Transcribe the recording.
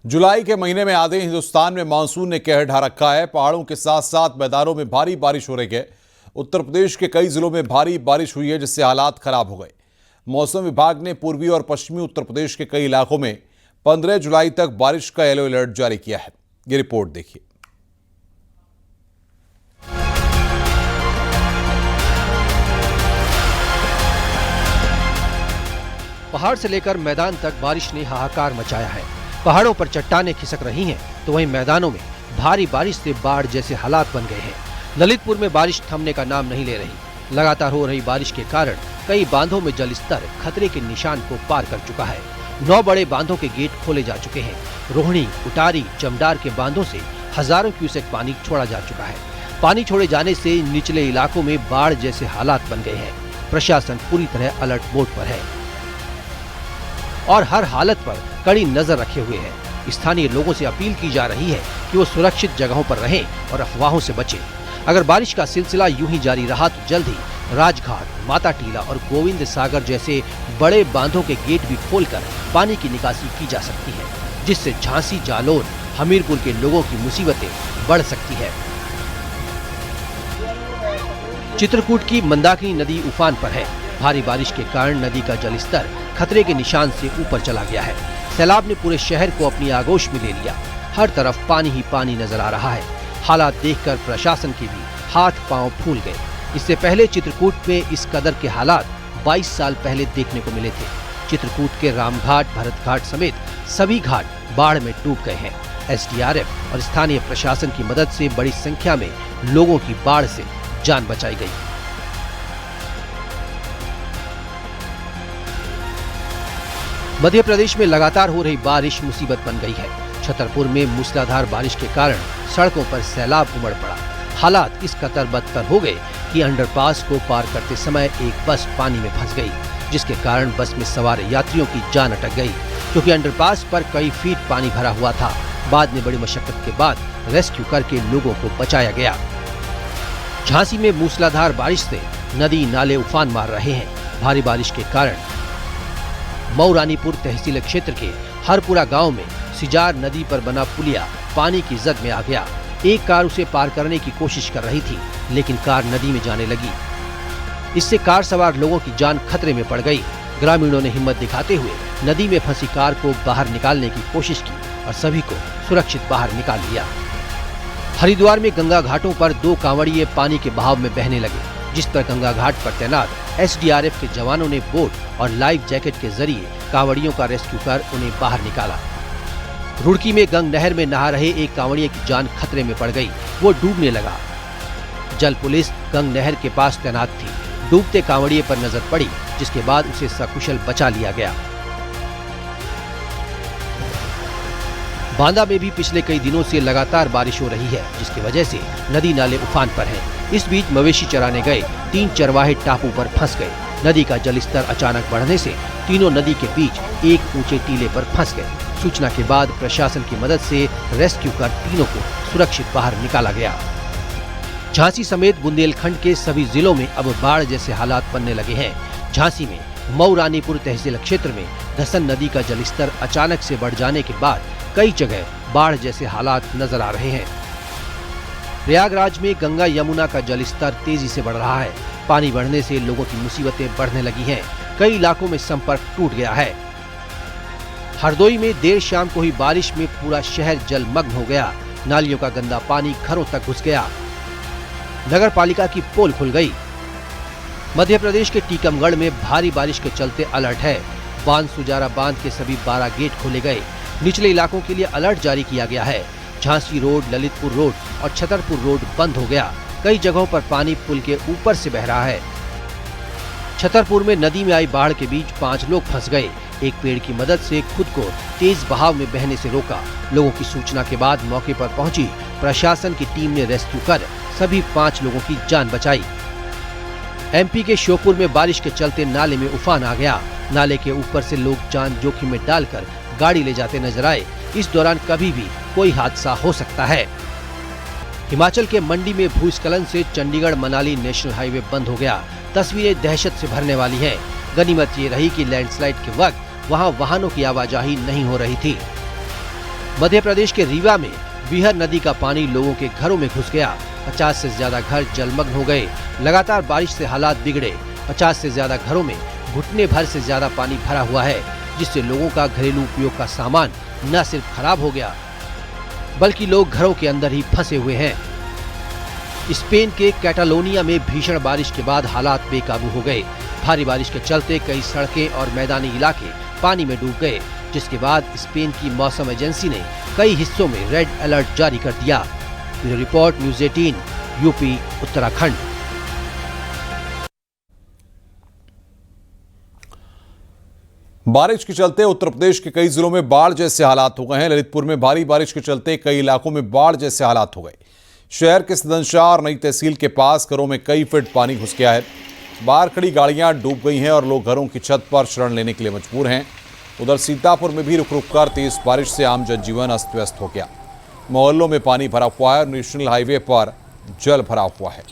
जुलाई के महीने में आधे हिंदुस्तान में मानसून ने कहर ढा रखा है। पहाड़ों के साथ साथ मैदानों में भारी बारिश हो रही है। उत्तर प्रदेश के कई जिलों में भारी बारिश हुई है, जिससे हालात खराब हो गए। मौसम विभाग ने पूर्वी और पश्चिमी उत्तर प्रदेश के कई इलाकों में 15 जुलाई तक बारिश का येलो अलर्ट जारी किया है। ये रिपोर्ट देखिए। पहाड़ से लेकर मैदान तक बारिश ने हाहाकार मचाया है। पहाड़ों पर चट्टानें खिसक रही हैं, तो वहीं मैदानों में भारी बारिश से बाढ़ जैसे हालात बन गए हैं। ललितपुर में बारिश थमने का नाम नहीं ले रही। लगातार हो रही बारिश के कारण कई बांधों में जल स्तर खतरे के निशान को पार कर चुका है। 9 बड़े बांधों के गेट खोले जा चुके हैं। रोहिणी, उटारी, जमडार के बांधों से हजारों क्यूसेक पानी छोड़ा जा चुका है। पानी छोड़े जाने से निचले इलाकों में बाढ़ जैसे हालात बन गए हैं। प्रशासन पूरी तरह अलर्ट मोड पर है और हर हालत पर कड़ी नजर रखे हुए है। स्थानीय लोगों से अपील की जा रही है कि वो सुरक्षित जगहों पर रहें और अफवाहों से बचें। अगर बारिश का सिलसिला यूं ही जारी रहा तो जल्द ही राजघाट, माता टीला और गोविंद सागर जैसे बड़े बांधों के गेट भी खोलकर पानी की निकासी की जा सकती है, जिससे झांसी, जालौन, हमीरपुर के लोगों की मुसीबतें बढ़ सकती है। चित्रकूट की मंदाकिनी नदी उफान पर है। भारी बारिश के कारण नदी का जलस्तर खतरे के निशान से ऊपर चला गया है। सैलाब ने पूरे शहर को अपनी आगोश में ले लिया। हर तरफ पानी ही पानी नजर आ रहा है। हालात देखकर प्रशासन के भी हाथ पांव फूल गए। इससे पहले चित्रकूट में इस कदर के हालात 22 साल पहले देखने को मिले थे। चित्रकूट के रामघाट, भरतघाट समेत सभी घाट बाढ़ में डूब गए हैं। एसडीआरएफ और स्थानीय प्रशासन की मदद से बड़ी संख्या में लोगों की बाढ़ से जान बचाई गई। मध्य प्रदेश में लगातार हो रही बारिश मुसीबत बन गई है। छतरपुर में मूसलाधार बारिश के कारण सड़कों पर सैलाब उमड़ पड़ा। हालात इस कदर बदतर हो गए कि अंडरपास को पार करते समय एक बस पानी में फंस गई, जिसके कारण बस में सवार यात्रियों की जान अटक गई, क्योंकि अंडरपास पर कई फीट पानी भरा हुआ था। बाद में बड़ी मशक्कत के बाद रेस्क्यू करके लोगों को बचाया गया। झांसी में मूसलाधार बारिश से नदी नाले उफान मार रहे हैं। भारी बारिश के कारण मऊरानीपुर तहसील क्षेत्र के हरपुरा गांव में सिजार नदी पर बना पुलिया पानी की जद में आ गया। एक कार उसे पार करने की कोशिश कर रही थी, लेकिन कार नदी में जाने लगी। इससे कार सवार लोगों की जान खतरे में पड़ गई। ग्रामीणों ने हिम्मत दिखाते हुए नदी में फंसी कार को बाहर निकालने की कोशिश की और सभी को सुरक्षित बाहर निकाल लिया। हरिद्वार में गंगा घाटों पर 2 कांवड़िए पानी के बहाव में बहने लगे, जिस पर गंगा घाट पर तैनात एसडीआरएफ के जवानों ने बोट और लाइफ जैकेट के जरिए कांवड़ियों का रेस्क्यू कर उन्हें बाहर निकाला। रुड़की में गंग नहर में नहा रहे एक कांवड़िए की जान खतरे में पड़ गई। वो डूबने लगा। जल पुलिस गंग नहर के पास तैनात थी। डूबते कांवड़िए पर नजर पड़ी, जिसके बाद उसे सकुशल बचा लिया गया। बांदा में भी पिछले कई दिनों से लगातार बारिश हो रही है, जिसकी वजह से नदी नाले उफान पर हैं। इस बीच मवेशी चराने गए 3 चरवाहे टापू पर फंस गए। नदी का जलस्तर अचानक बढ़ने से तीनों नदी के बीच एक ऊंचे टीले पर फंस गए। सूचना के बाद प्रशासन की मदद से रेस्क्यू कर तीनों को सुरक्षित बाहर निकाला गया। झांसी समेत बुंदेलखंड के सभी जिलों में अब बाढ़ जैसे हालात बनने लगे हैं। झांसी में मऊरानीपुर तहसील क्षेत्र में धसन नदी का जलस्तर अचानक से बढ़ जाने के बाद कई जगह बाढ़ जैसे हालात नजर आ रहे हैं। प्रयागराज में गंगा यमुना का जलस्तर तेजी से बढ़ रहा है। पानी बढ़ने से लोगों की मुसीबतें बढ़ने लगी हैं। कई इलाकों में संपर्क टूट गया है। हरदोई में देर शाम को ही बारिश में पूरा शहर जलमग्न हो गया। नालियों का गंदा पानी घरों तक घुस गया। नगर पालिका की पोल खुल गई। मध्य प्रदेश के टीकमगढ़ में भारी बारिश के चलते अलर्ट है। बांध सुजारा बांध के सभी 12 गेट खोले गए। निचले इलाकों के लिए अलर्ट जारी किया गया है। झांसी रोड, ललितपुर रोड और छतरपुर रोड बंद हो गया। कई जगहों पर पानी पुल के ऊपर से बह रहा है। छतरपुर में नदी में आई बाढ़ के बीच 5 लोग फंस गए। एक पेड़ की मदद से खुद को तेज बहाव में बहने से रोका। लोगों की सूचना के बाद मौके पर पहुंची प्रशासन की टीम ने रेस्क्यू कर सभी 5 लोगों की जान बचाई। एमपी के श्योपुर में बारिश के चलते नाले में उफान आ गया। नाले के ऊपर से लोग जान जोखिम में डालकर गाड़ी ले जाते नजर आए। इस दौरान कभी भी कोई हादसा हो सकता है। हिमाचल के मंडी में भूस्खलन से चंडीगढ़ मनाली नेशनल हाईवे बंद हो गया। तस्वीरें दहशत से भरने वाली हैं। गनीमत ये रही कि लैंडस्लाइड के वक्त वहां वाहनों की आवाजाही नहीं हो रही थी। मध्य प्रदेश के रीवा में बिहर नदी का पानी लोगों के घरों में घुस गया। 50 से ज्यादा घर जलमग्न हो गए। लगातार बारिश से हालात बिगड़े। 50 से ज्यादा घरों में घुटने भर से ज्यादा पानी भरा हुआ है, जिससे लोगों का घरेलू उपयोग का सामान न सिर्फ खराब हो गया, बल्कि लोग घरों के अंदर ही फंसे हुए हैं। स्पेन के कैटालोनिया में भीषण बारिश के बाद हालात बेकाबू हो गए। भारी बारिश के चलते कई सड़कें और मैदानी इलाके पानी में डूब गए, जिसके बाद स्पेन की मौसम एजेंसी ने कई हिस्सों में रेड अलर्ट जारी कर दिया। Bureau report, news 18, UP, Uttarakhand. बारिश के चलते उत्तर प्रदेश के कई जिलों में बाढ़ जैसे हालात हो गए हैं। ललितपुर में भारी बारिश के चलते कई इलाकों में बाढ़ जैसे हालात हो गए। शहर के सदनशाह और नई तहसील के पास घरों में कई फीट पानी घुस गया है। बाहर खड़ी गाड़ियां डूब गई हैं और लोग घरों की छत पर शरण लेने के लिए मजबूर हैं। उधर सीतापुर में भी रुक रुक कर तेज बारिश से आम जनजीवन अस्त व्यस्त हो गया। मोहल्लों में पानी भरा हुआ है और नेशनल हाईवे पर जल भरा हुआ है।